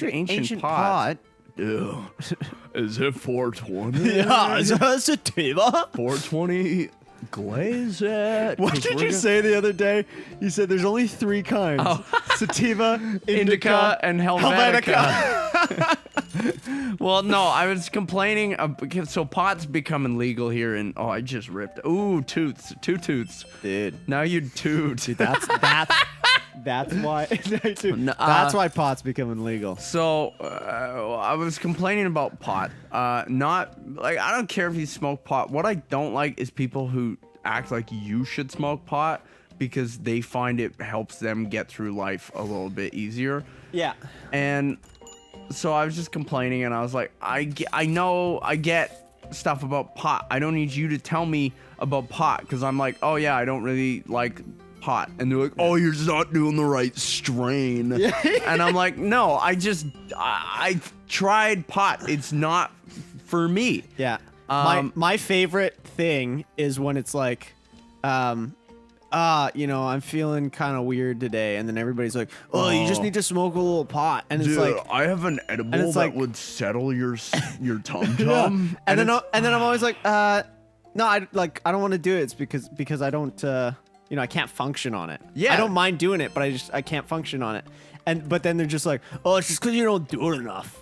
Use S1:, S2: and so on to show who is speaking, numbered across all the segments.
S1: Ancient pot.
S2: Yeah. Is it 420?
S1: Yeah, is that a sativa?
S2: 420 glaze it.
S1: What did you say the other day? You said there's only 3 kinds. Sativa,
S2: Indica, and Helvetica. Well, no, I was complaining because so pot's becoming legal here, and I just ripped. Ooh, tooths, 2 tooths,
S1: dude.
S2: Now you toot.
S1: Dude, that's why. That's why pot's becoming legal.
S2: So I was complaining about pot. Not like I don't care if you smoke pot. What I don't like is people who act like you should smoke pot because they find it helps them get through life a little bit easier.
S1: Yeah.
S2: And so I was just complaining, and I was like, I get stuff about pot. I don't need you to tell me about pot because I'm like, oh yeah, I don't really like pot. And they're like, oh, you're just not doing the right strain. And I'm like, no, I tried pot. It's not for me.
S1: Yeah. My favorite thing is when it's like, you know, I'm feeling kind of weird today, and then everybody's like, "Oh, you just need to smoke a little pot," and
S2: Dude,
S1: it's like,
S2: I have an edible that
S1: like,
S2: would settle your tum tum.
S1: Yeah. And then I'm always like, no, I don't want to do it. It's because I don't, you know, I can't function on it.
S2: Yeah,
S1: I don't mind doing it, but I can't function on it. But then they're just like, oh, it's just because you don't do it enough.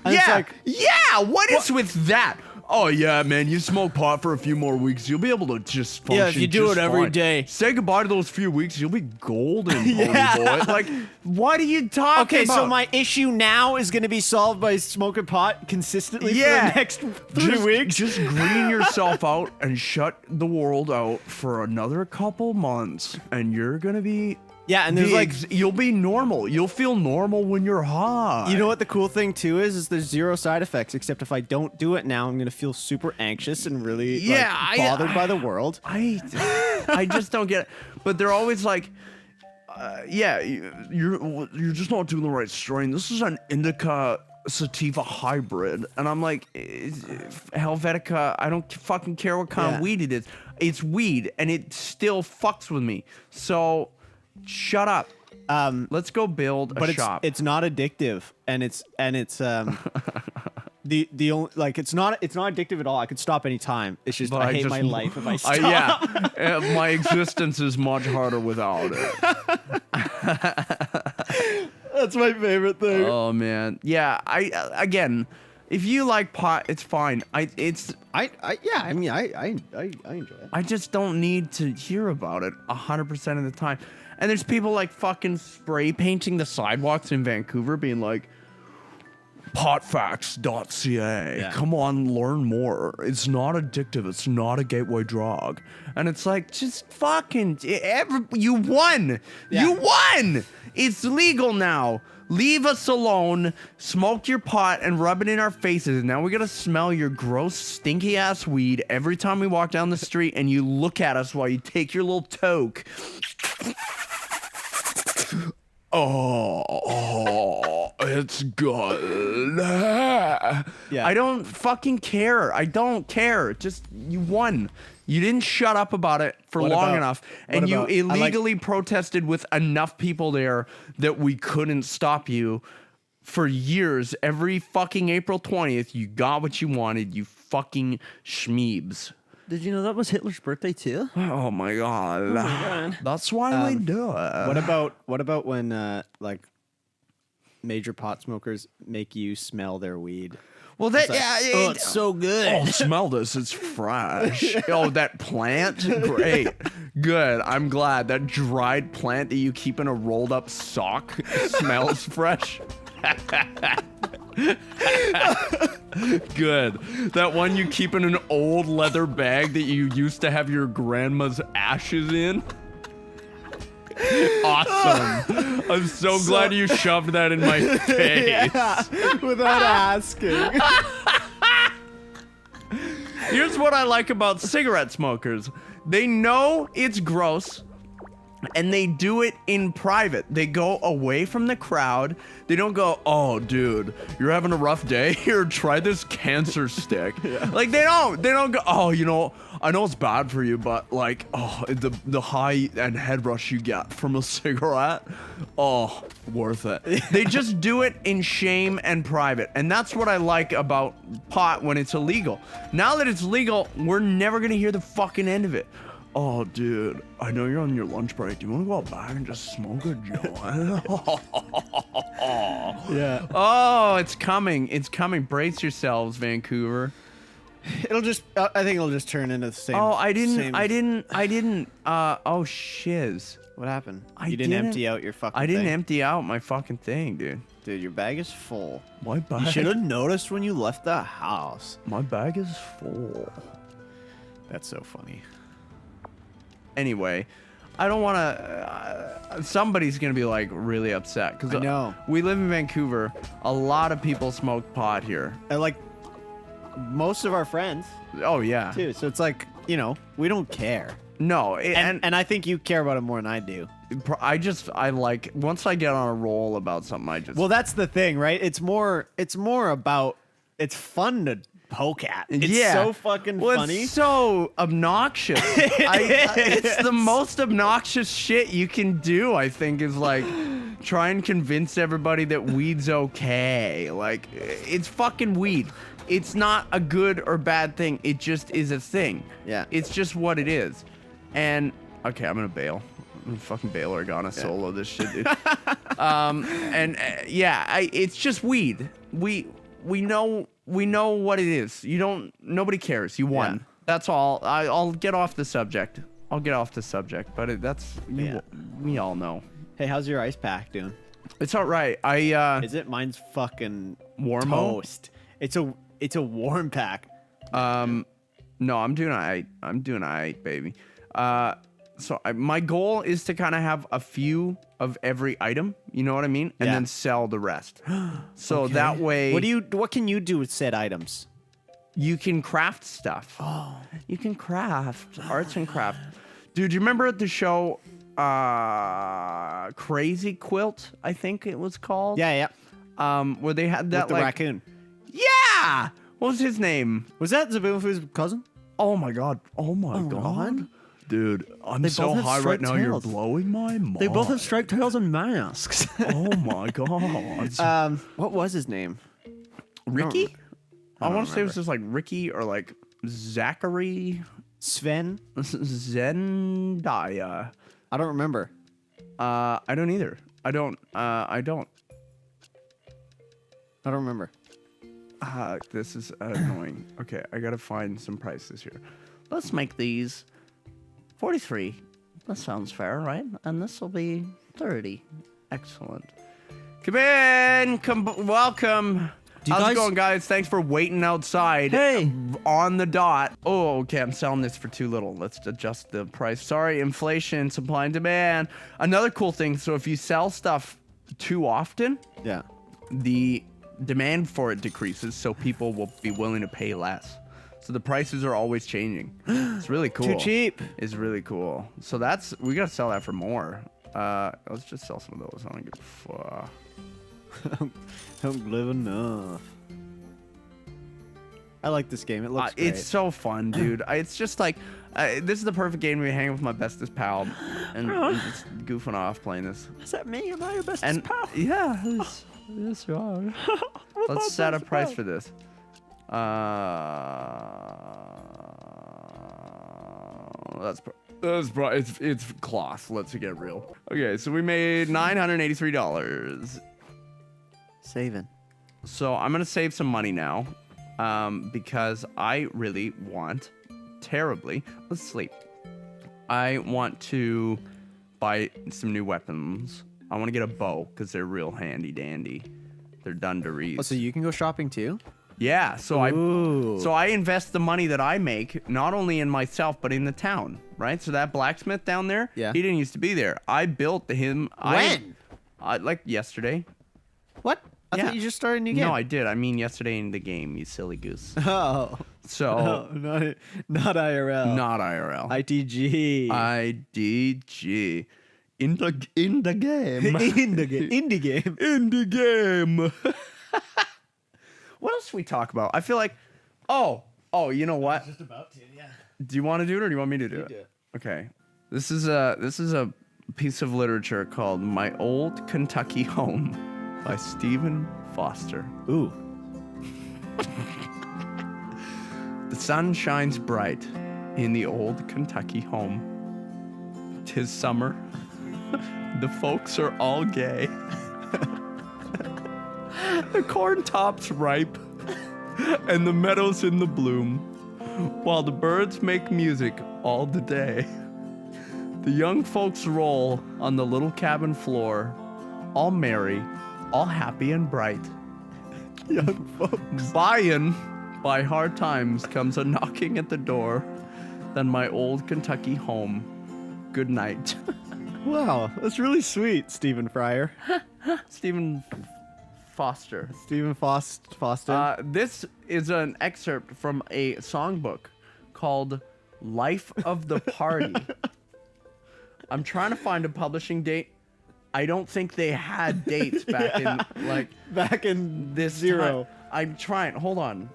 S1: And
S2: yeah,
S1: it's like,
S2: yeah. What is with that? Oh yeah, man, you smoke pot for a few more weeks, you'll be able to just function.
S1: Yeah, if you do it every day.
S2: Say goodbye to those few weeks, you'll be golden, boy. Like, what are you talking about?
S1: Okay, so my issue now is going to be solved by smoking pot consistently for the next 3 weeks?
S2: Just green yourself out and shut the world out for another couple months, and you're going to be...
S1: Yeah, and there's like...
S2: You'll be normal. You'll feel normal when you're high.
S1: You know what the cool thing, too, is there's 0 side effects, except if I don't do it now, I'm going to feel super anxious and really bothered by the world.
S2: I just don't get it. But they're always like, yeah, you're just not doing the right strain. This is an indica sativa hybrid. And I'm like, Helvetica, I don't fucking care what kind of weed it is. It's weed, and it still fucks with me. So... shut up. Let's go build a shop.
S1: It's not addictive, and it's the only it's not addictive at all. I could stop any time. It's just I hate my life if I stop.
S2: My existence is much harder without it.
S1: That's my favorite thing.
S2: Oh man, yeah. Again, if you like pot, it's fine. I
S1: enjoy it.
S2: I just don't need to hear about it 100% of the time. And there's people like fucking spray painting the sidewalks in Vancouver being like, potfacts.ca. Yeah. Come on, learn more. It's not addictive. It's not a gateway drug. And it's like, just fucking, you won. Yeah. You won. It's legal now. Leave us alone. Smoke your pot and rub it in our faces. And now we gotta smell your gross, stinky ass weed every time we walk down the street, and you look at us while you take your little toke. Oh, it's good. Yeah. I don't fucking care. I don't care. Just, you won. You didn't shut up about it for long enough, and you illegally protested with enough people there that we couldn't stop you for years. Every fucking April 20th, you got what you wanted, you fucking schmeebs.
S1: Did you know that was Hitler's birthday too?
S2: Oh my god. Oh my god. That's why we do it.
S1: What about when like major pot smokers make you smell their weed?
S2: Well, that
S1: it's so good.
S2: Oh, smell this. It's fresh. Oh, that plant? Great. Good. I'm glad. That dried plant that you keep in a rolled up sock smells fresh. Good. That one you keep in an old leather bag that you used to have your grandma's ashes in. Awesome. I'm so glad you shoved that in my face.
S1: Yeah, without asking.
S2: Here's what I like about cigarette smokers. They know it's gross. And they do it in private. They go away from the crowd. They don't go, oh, dude, you're having a rough day? Here, try this cancer stick. Like, they don't go, oh, you know, I know it's bad for you, but, like, oh, the high and head rush you get from a cigarette, oh, worth it. They just do it in shame and private. And that's what I like about pot when it's illegal. Now that it's legal, we're never going to hear the fucking end of it. Oh, dude, I know you're on your lunch break. Do you want to go out back and just smoke a joint?
S1: Yeah.
S2: Oh, it's coming. It's coming. Brace yourselves, Vancouver.
S1: It'll just, I think it'll just turn into the same.
S2: Oh, I didn't. Oh, shiz.
S1: What happened?
S2: I
S1: You didn't empty out your fucking
S2: I didn't
S1: thing?
S2: empty out my fucking thing, dude.
S1: Dude, your bag is full.
S2: My bag.
S1: You should have noticed when you left the house.
S2: My bag is full.
S1: That's so funny.
S2: Anyway, I don't want to. Somebody's gonna be like really upset because
S1: I know.
S2: We live in Vancouver. A lot of people smoke pot here.
S1: And like, most of our friends
S2: Oh yeah.
S1: too. So it's like, you know, we don't care.
S2: No,
S1: And I think you care about it more than I do.
S2: I like once I get on a roll about something, I just.
S1: Well, that's the thing, right? It's more about, it's fun to poke at. It's so fucking funny.
S2: It's so obnoxious. It's the most obnoxious shit you can do, I think, is like try and convince everybody that weed's okay. Like, it's fucking weed. It's not a good or bad thing. It just is a thing.
S1: Yeah.
S2: It's just what it is. And, okay, I'm gonna bail. I'm gonna fucking bail or gonna solo this shit, dude. It's just weed. We know what it is. Nobody cares. You won.
S1: Yeah.
S2: That's all. I'll get off the subject. But we all know.
S1: Hey, how's your ice pack doing?
S2: It's all right.
S1: Is it? Mine's fucking
S2: Warmo?
S1: toast. It's a warm pack.
S2: No, I'm doing all right, baby. So my goal is to kind of have a few of every item, you know what I mean, and
S1: Yeah.
S2: then sell the rest. So
S1: Okay.
S2: that way,
S1: What can you do with said items?
S2: you can craft stuff.
S1: Oh,
S2: You can craft arts and craft. Dude, you remember the show Crazy Quilt? I think it was called.
S1: yeah.
S2: Where they had that
S1: With the
S2: like
S1: raccoon.
S2: yeah. What was his name?
S1: Was that Zaboomafoo's cousin?
S2: Oh my god. Oh my god. Dude, I'm
S1: They
S2: so
S1: both have
S2: high right
S1: striped
S2: now.
S1: tails.
S2: You're blowing my mind.
S1: They both have striped tails and masks.
S2: Oh my god.
S1: What was his name?
S2: Ricky? I
S1: don't
S2: want to say it was
S1: remember.
S2: just like Ricky or like Zachary
S1: Sven?
S2: Zendaya.
S1: I don't remember.
S2: I don't either. I don't.
S1: I don't remember.
S2: This is annoying. Okay, I gotta find some prices here. Let's make these 43. That sounds fair, right? And this will be 30. Excellent. Come in. Welcome. How's it going, guys? Thanks for waiting outside.
S1: Hey.
S2: On the dot. Oh, okay. I'm selling this for too little. Let's adjust the price. Sorry, inflation, supply and demand. Another cool thing. So if you sell stuff too often,
S1: Yeah.
S2: the demand for it decreases, so people will be willing to pay less. So the prices are always changing. It's really cool.
S1: Too cheap.
S2: It's really cool. So we gotta sell that for more. Let's just sell some of those. I don't give a fuck.
S1: Don't live enough. I like this game. It looks great.
S2: It's so fun, dude. It's just like this is the perfect game to be hanging with my bestest pal and just goofing off playing this.
S1: Is that me? Am I your bestest
S2: And
S1: pal?
S2: yeah, yes you are. Let's set a price for this. It's cloth. Let's get real. Okay, so we made $983.
S1: Saving.
S2: So I'm gonna save some money now, because I really want terribly. Let's sleep. I want to buy some new weapons. I want to get a bow because they're real handy dandy. They're dungarees.
S1: Oh, so you can go shopping too?
S2: Yeah, so
S1: Ooh.
S2: I invest the money that I make not only in myself but in the town, right? So that blacksmith down there,
S1: Yeah.
S2: he didn't used to be there. I built him.
S1: When?
S2: Like yesterday.
S1: What? I
S2: Yeah.
S1: thought you just started a new game.
S2: No, I did. I mean yesterday in the game, you silly goose.
S1: Oh.
S2: So
S1: No, not IRL.
S2: not IRL.
S1: ITG.
S2: IDG. In the game.
S1: Indie game.
S2: Indie game. What else should we talk about? I feel like, oh, you know what?
S1: Just about to, yeah.
S2: Do you want to do it or do you want me to do it?
S1: Do it.
S2: Okay. This is a piece of literature called My Old Kentucky Home by Stephen Foster.
S1: Ooh.
S2: The sun shines bright in the old Kentucky home. 'Tis summer. The folks are all gay. The corn top's ripe, and the meadow's in the bloom, while the birds make music all the day. The young folks roll on the little cabin floor, all merry, all happy and bright.
S1: Young folks.
S2: By hard times comes a knocking at the door. Then my old Kentucky home. Good night.
S1: Wow, that's really sweet, Stephen Fryer.
S2: Stephen Foster.
S1: Stephen Foster.
S2: This is an excerpt from a songbook called Life of the Party. I'm trying to find a publishing date. I don't think they had dates back in
S1: this
S2: zero. I'm trying. Hold on.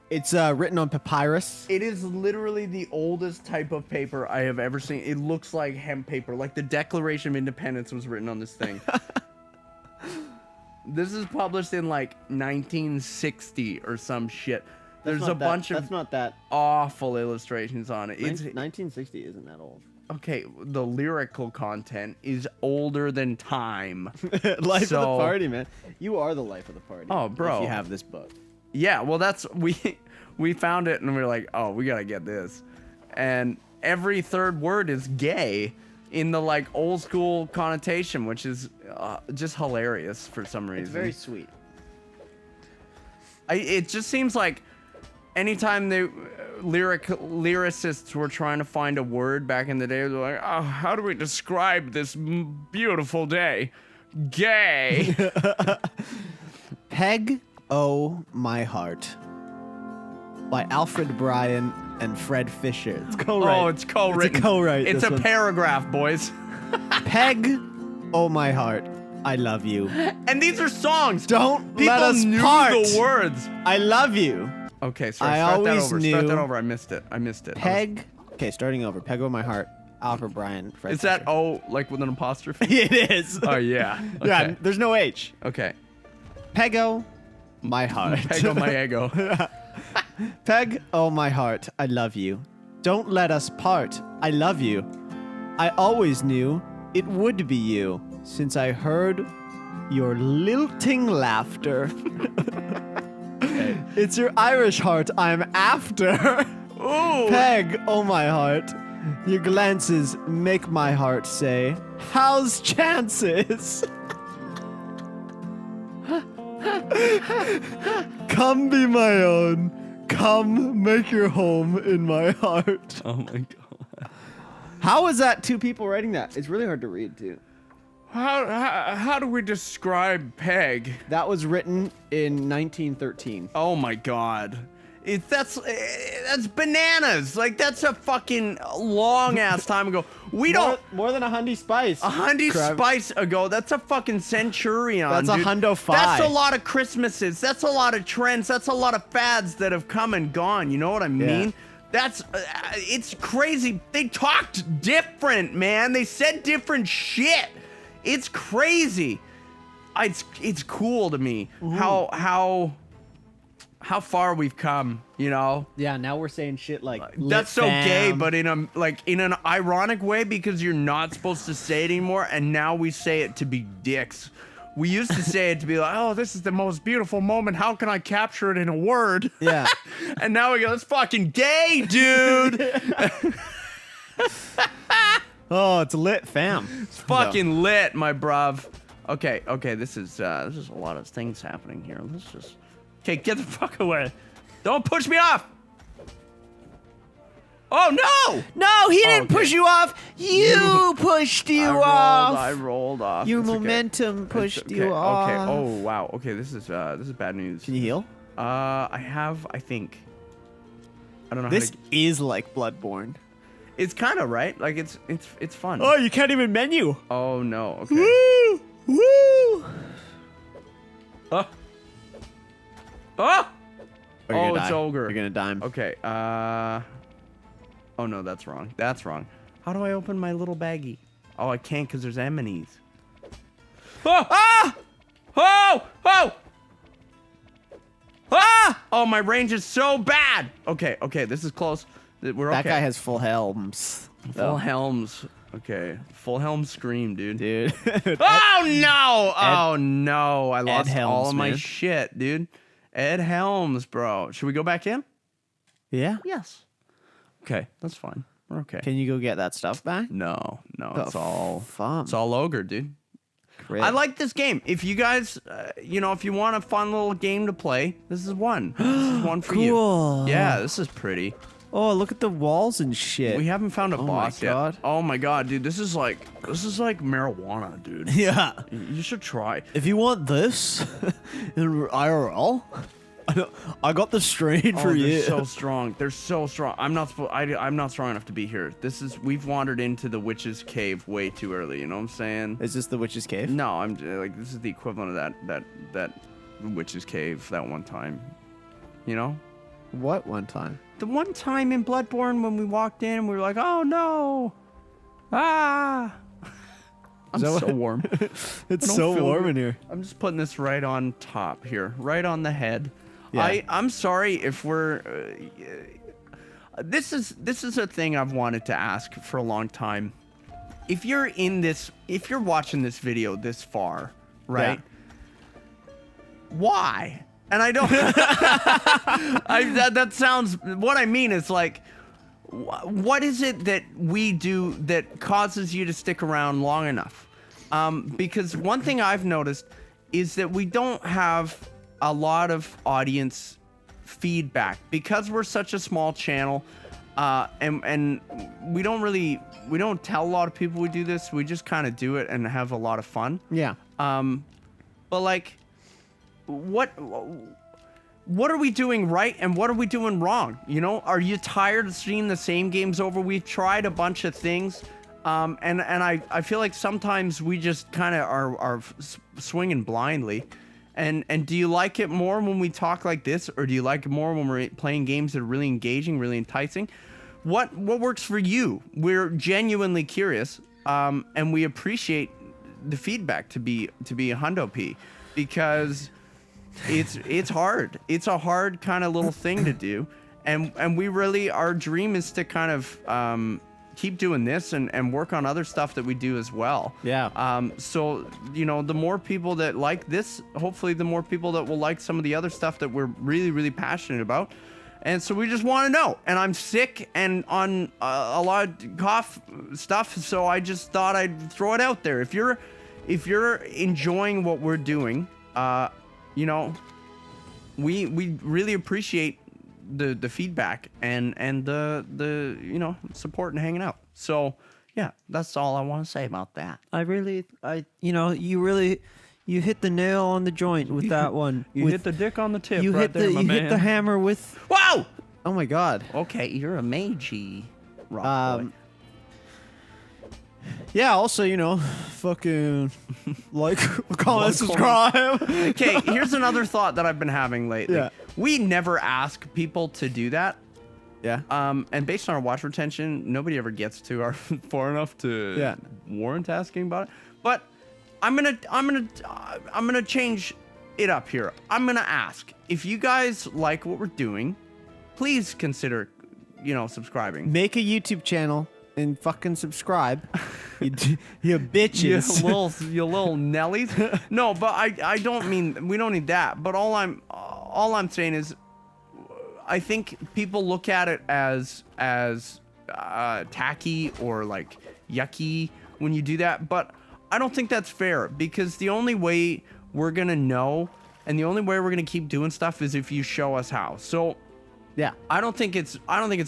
S1: It's written on papyrus.
S2: It is literally the oldest type of paper I have ever seen. It looks like hemp paper. Like the Declaration of Independence was written on this thing. This is published in like 1960 or some shit. There's a bunch of
S1: that's not that
S2: awful illustrations on it.
S1: 1960 isn't that old.
S2: Okay, the lyrical content is older than time.
S1: Life of the party, man. You are the life of the party.
S2: Oh, bro.
S1: If you have this book.
S2: Yeah, well, that's we found it and we were like, oh, we gotta get this. And every third word is gay in the like old school connotation, which is just hilarious for some reason.
S1: It's very sweet.
S2: It just seems like anytime they lyricists were trying to find a word back in the day, they're like, oh, how do we describe this beautiful day? Gay.
S1: Peg, Oh My Heart by Alfred Bryan and Fred Fisher. It's co-write.
S2: Oh, it's co-written.
S1: It's a co-write.
S2: It's a paragraph, boys.
S1: Peg, Oh My Heart, I love you.
S2: And these are songs.
S1: Don't
S2: People
S1: let us
S2: knew
S1: part.
S2: the words.
S1: I love you.
S2: Okay, sorry. Start that over. I missed it.
S1: Peg. Okay, starting over. Peg, Oh My Heart, Alfred Bryan, Fred
S2: Is
S1: Fisher.
S2: that O like with an apostrophe?
S1: It is.
S2: Oh, yeah. Okay.
S1: Yeah, there's no H.
S2: Okay.
S1: Pego, my heart.
S2: Pego my ego.
S1: Peg, oh my heart, I love you. Don't let us part, I love you. I always knew it would be you, since I heard your lilting laughter. It's your Irish heart I'm after.
S2: Ooh.
S1: Peg, oh my heart, your glances make my heart say, how's chances? Come be my own. Come make your home in my heart.
S2: Oh my god.
S1: How is that two people writing that? It's really hard to read too.
S2: How do we describe Peg?
S1: That was written in 1913.
S2: Oh my god. That's bananas. Like that's a fucking long ass time ago. We don't
S1: more than a hundy spice.
S2: A hundy spice ago. That's a fucking centurion.
S1: That's
S2: dude.
S1: a hundo fi.
S2: That's a lot of Christmases. That's a lot of trends. That's a lot of fads that have come and gone. You know what I mean?
S1: Yeah.
S2: That's it's crazy. They talked different, man. They said different shit. It's crazy. It's cool to me how far we've come, you know?
S1: Yeah, now we're saying shit like
S2: that's so gay, but in an ironic way because you're not supposed to say it anymore, and now we say it to be dicks. We used to say it to be like, oh, this is the most beautiful moment. How can I capture it in a word?
S1: Yeah.
S2: And now we go, it's fucking gay, dude.
S1: Oh, it's lit, fam.
S2: It's fucking lit, my bruv. Okay, this is a lot of things happening here. Let's just okay, get the fuck away. Don't push me off. Oh no!
S1: No, he didn't push you off. You pushed you off.
S2: I rolled off.
S1: Your
S2: It's
S1: momentum
S2: okay.
S1: pushed you off.
S2: Okay. Oh wow. Okay, this is bad news.
S1: Can you heal?
S2: I think. I don't know.
S1: This is like Bloodborne.
S2: It's kind of right. Like it's fun.
S1: Oh, you can't even menu.
S2: Oh no. Okay.
S1: Woo! Woo!
S2: Oh. Oh.
S1: Or you're
S2: Oh,
S1: gonna
S2: it's
S1: die.
S2: ogre.
S1: You're gonna dime.
S2: Okay. Oh no, that's wrong. That's wrong. How do I open my little baggie? Oh, I can't because there's enemies. Oh! Ah! Oh! Oh! Ah! Oh, my range is so bad. Okay, okay, this is close. We're okay.
S1: That guy has full helms.
S2: Full helms. Okay, full helm scream, dude.
S1: Dude.
S2: Oh no! Oh no! I lost
S1: Helms,
S2: all of my
S1: man.
S2: shit, dude. Ed Helms, bro. Should we go back in?
S1: Yeah.
S2: Yes. Okay, that's fine. We're okay.
S1: Can you go get that stuff back?
S2: No, no,
S1: The
S2: it's all
S1: fun.
S2: It's all ogre, dude.
S1: Crit.
S2: I like this game. If you guys, you know, if you want a fun little game to play, this is one. This is one for you.
S1: Cool.
S2: Yeah, this is pretty.
S1: Oh, look at the walls and shit.
S2: We haven't found a
S1: Oh
S2: boss
S1: my
S2: yet.
S1: God.
S2: Oh my god, dude, this is like marijuana, dude.
S1: Yeah.
S2: You should try.
S1: If you want this in IRL, I got the strain for
S2: They're
S1: you.
S2: so strong. They're so strong. I'm not strong enough to be here. We've wandered into the witch's cave way too early. You know what I'm saying?
S1: Is this the witch's cave?
S2: No, I'm like this is the equivalent of that witch's cave that one time. You know?
S1: What one time?
S2: The one time in Bloodborne when we walked in, we were like, "Oh no, ah!" I'm
S1: that
S2: so
S1: what-
S2: warm.
S1: It's
S2: don't
S1: so
S2: feel
S1: warm
S2: good.
S1: in here.
S2: I'm just putting this right on top here, right on the head.
S1: Yeah.
S2: I'm sorry if we're. This is a thing I've wanted to ask for a long time. If you're watching this video this far, right?
S1: Yeah.
S2: Why? And I don't. that sounds. What I mean is like, what is it that we do that causes you to stick around long enough? Because one thing I've noticed is that we don't have a lot of audience feedback because we're such a small channel, and we don't tell a lot of people we do this. We just kind of do it and have a lot of fun.
S1: Yeah.
S2: But like, what are we doing right and what are we doing wrong? You know, are you tired of seeing the same games over? We've tried a bunch of things, and I feel like sometimes we just kind of are swinging blindly. And do you like it more when we talk like this, or do you like it more when we're playing games that are really engaging, really enticing? What works for you? We're genuinely curious, and we appreciate the feedback to be a hundo P, because it's hard. It's a hard kind of little thing to do, and we really, our dream is to kind of keep doing this and work on other stuff that we do as well.
S1: Yeah.
S2: So, you know, the more people that like this, hopefully the more people that will like some of the other stuff that we're really, really passionate about. And so we just want to know. And I'm sick and on a lot of cough stuff, so I just thought I'd throw it out there. If you're enjoying what we're doing, you know, we really appreciate the feedback and the you know, support and hanging out. So yeah, that's all I want to say about that.
S1: You hit the nail on the joint with that one.
S2: You hit the dick on the tip.
S1: You
S2: right
S1: hit
S2: there,
S1: the
S2: my
S1: you
S2: man.
S1: hit the hammer with.
S2: Wow.
S1: Oh my god.
S2: Okay, you're a magey rock boy.
S1: Yeah. Also, you know, fucking like, comment,
S2: Like,
S1: subscribe.
S2: Okay, here's another thought that I've been having lately.
S1: Yeah.
S2: We never ask people to do that.
S1: Yeah.
S2: And based on our watch retention, nobody ever gets to our far enough to warrant asking about it. But I'm gonna change it up here. I'm gonna ask if you guys like what we're doing, please consider, you know, subscribing.
S1: Make a YouTube channel and fucking subscribe. you bitches.
S2: You little Nellies. No, but I don't mean, we don't need that. But all I'm saying is, I think people look at it as tacky or like yucky when you do that, but I don't think that's fair, because the only way we're gonna know and the only way we're gonna keep doing stuff is if you show us how. So
S1: Yeah.
S2: I don't think it's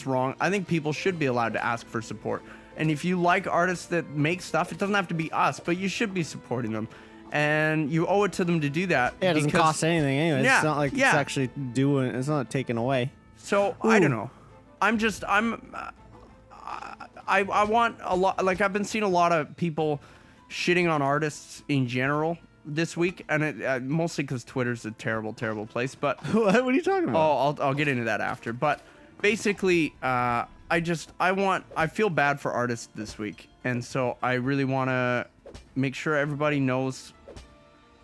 S2: wrong. I think people should be allowed to ask for support. And if you like artists that make stuff, it doesn't have to be us, but you should be supporting them. And you owe it to them to do that.
S1: Yeah, it doesn't cost anything anyway.
S2: Yeah,
S1: It's not like it's actually doing. It's not taken away.
S2: So I
S1: Ooh.
S2: don't know. I want a lot. Like I've been seeing a lot of people shitting on artists in general this week, and it mostly because Twitter's a terrible, terrible place. But
S1: What are you talking about?
S2: I'll get into that after. But basically, I feel bad for artists this week, and so I really want to make sure everybody knows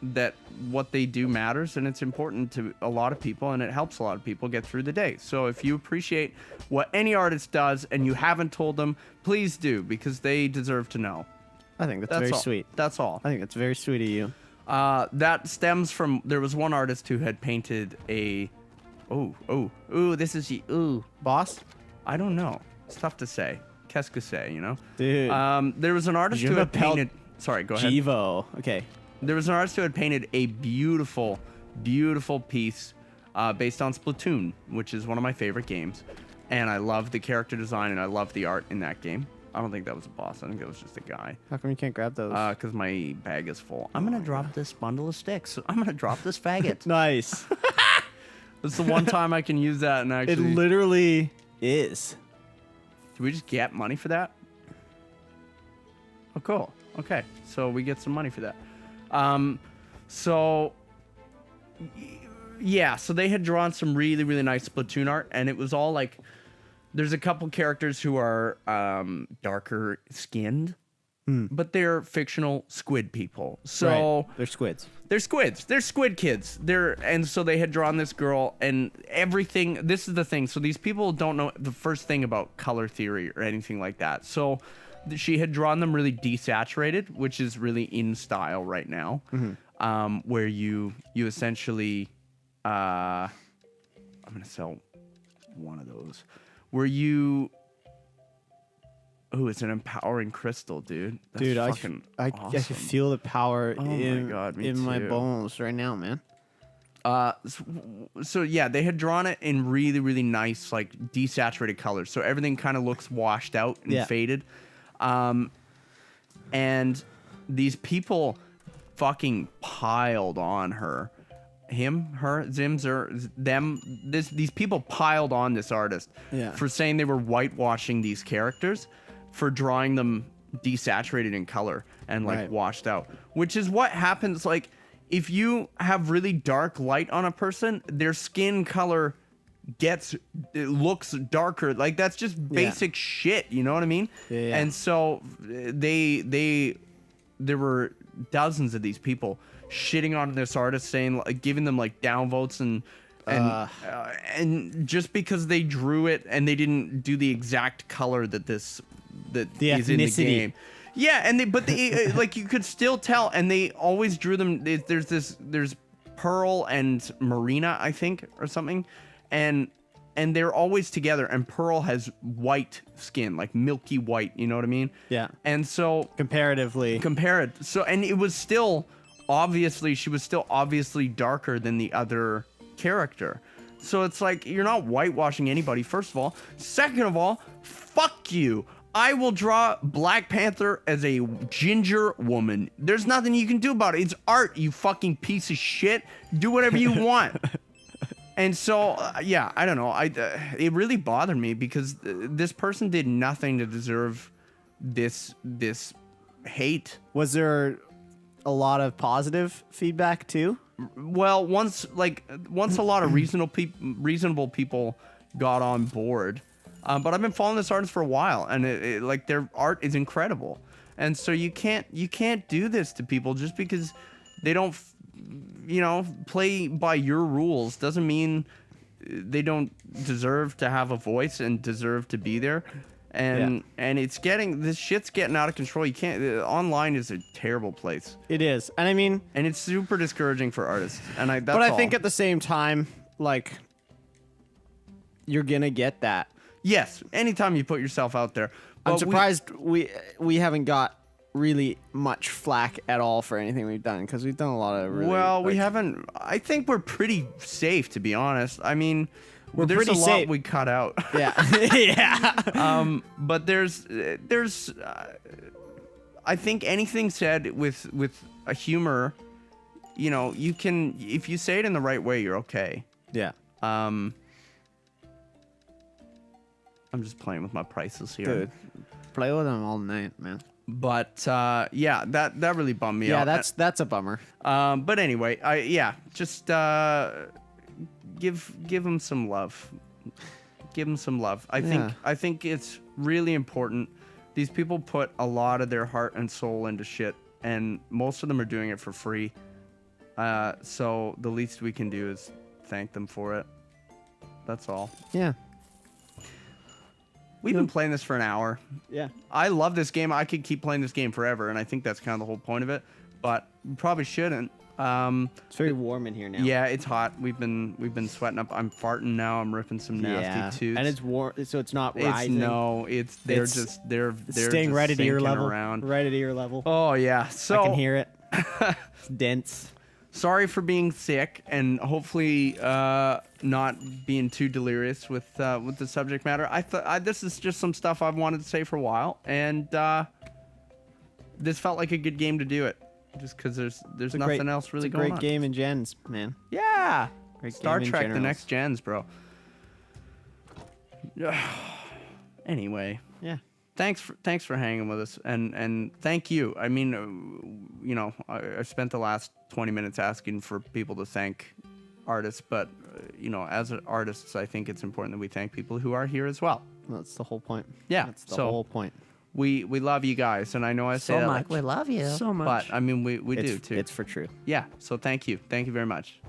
S2: that what they do matters, and it's important to a lot of people, and it helps a lot of people get through the day. So if you appreciate what any artist does and you haven't told them, please do, because they deserve to know.
S1: I think that's very
S2: all.
S1: sweet.
S2: That's all.
S1: I think that's very sweet of you.
S2: That stems from, there was one artist who had painted a this is
S1: Boss?
S2: I don't know, it's tough to say. Qu'est-ce que c'est, you know?
S1: Dude.
S2: There was an artist who had painted, sorry, go ahead.
S1: Jeevo. Okay.
S2: There was an artist who had painted a beautiful, beautiful piece based on Splatoon, which is one of my favorite games. And I love the character design, and I love the art in that game. I don't think that was a boss. I think that was just a guy.
S1: How come you can't grab those?
S2: Because my bag is full. I'm going to drop this bundle of sticks. I'm going to drop this faggot.
S1: Nice.
S2: That's the one time I can use that and actually...
S1: It literally is.
S2: Do we just get money for that? Oh, cool. Okay. So we get some money for that. So they had drawn some really, really nice Splatoon art, and it was all like, there's a couple characters who are darker skinned, but they're fictional squid people. So
S1: right. They're squids.
S2: They're squids. They're squid kids. And so they had drawn this girl, and everything. This is the thing. So these people don't know the first thing about color theory or anything like that. So she had drawn them really desaturated, which is really in style right now, where you essentially, I'm gonna sell one of those, where you, it's an empowering crystal, dude. That's
S1: dude,
S2: fucking
S1: I
S2: awesome.
S1: can feel the power in my
S2: too.
S1: bones right now, man.
S2: So yeah, they had drawn it in really, really nice, like desaturated colors, so everything kind of looks washed out and faded. And these people fucking piled on her. These people piled on this artist for saying they were whitewashing these characters, for drawing them desaturated in color and like washed out, which is what happens. Like if you have really dark light on a person, their skin color looks darker. Like that's just basic shit, you know what I mean? And so there were dozens of these people shitting on this artist, saying, giving them like downvotes and just because they drew it and they didn't do the exact color that is in the game. Yeah, and they like you could still tell, and they always drew them. There's Pearl and Marina, I think, or something, and they're always together. And Pearl has white skin, like milky white. You know what I mean?
S1: Yeah.
S2: And so
S1: comparatively,
S2: and it was still obviously, she was still obviously darker than the other character. So it's like, you're not whitewashing anybody, first of all. Second of all, fuck you. I will draw Black Panther as a ginger woman. There's nothing you can do about it. It's art, you fucking piece of shit. Do whatever you want. And so, I don't know. It really bothered me because this person did nothing to deserve this hate.
S1: Was there a lot of positive feedback too?
S2: Well, once a lot of reasonable people got on board, but I've been following this artist for a while, and like their art is incredible, and so you can't do this to people just because they don't, play by your rules. Doesn't mean they don't deserve to have a voice and deserve to be there. And this shit's getting out of control. You can't. Online is a terrible place.
S1: It is, and I mean,
S2: and it's super discouraging for artists. And I
S1: think at the same time, like, you're gonna get that.
S2: Yes, anytime you put yourself out there. But
S1: I'm surprised we haven't got really much flack at all for anything we've done, because we've done a lot of really.
S2: Well, we haven't. I think we're pretty safe, to be honest. I mean. There's
S1: pretty
S2: a lot
S1: safe.
S2: we cut out.
S1: Yeah. Yeah.
S2: But there's I think anything said with a humor, you can, if you say it in the right way, you're okay.
S1: Yeah.
S2: I'm just playing with my prices here.
S1: Dude, play with them all night, man.
S2: But yeah, that really bummed me
S1: Yeah,
S2: out.
S1: that's a bummer.
S2: But anyway, just give him some love. Give him some love. I think it's really important. These people put a lot of their heart and soul into shit, and most of them are doing it for free. So the least we can do is thank them for it. That's all.
S1: Yeah.
S2: We've been playing this for an hour.
S1: Yeah.
S2: I love this game. I could keep playing this game forever, and I think that's kind of the whole point of it. But we probably shouldn't.
S1: It's very warm in here now.
S2: Yeah, it's hot. We've been sweating up. I'm farting now. I'm ripping some nasty toots.
S1: And it's warm, so it's not rising.
S2: They're
S1: staying
S2: just
S1: right at ear level.
S2: Around.
S1: Right at ear level.
S2: Oh yeah. So
S1: I can hear it. It's dense.
S2: Sorry for being sick, and hopefully not being too delirious with the subject matter. I thought this is just some stuff I've wanted to say for a while, and this felt like a good game to do it, just because there's nothing else really going on.
S1: It's a great game in gens, man.
S2: Yeah.
S1: Great
S2: Star
S1: game in
S2: Trek: The
S1: generals.
S2: Next Gens, bro. Anyway.
S1: Yeah.
S2: Thanks for hanging with us, and thank you. I mean, I spent the last 20 minutes asking for people to thank artists, but as artists, I think it's important that we thank people who are here as well.
S1: That's the whole point.
S2: Yeah,
S1: That's the whole point.
S2: We love you guys, and I know I say that
S3: we love you so much.
S2: but I mean we do too.
S1: It's for true.
S2: Yeah, so thank you very much.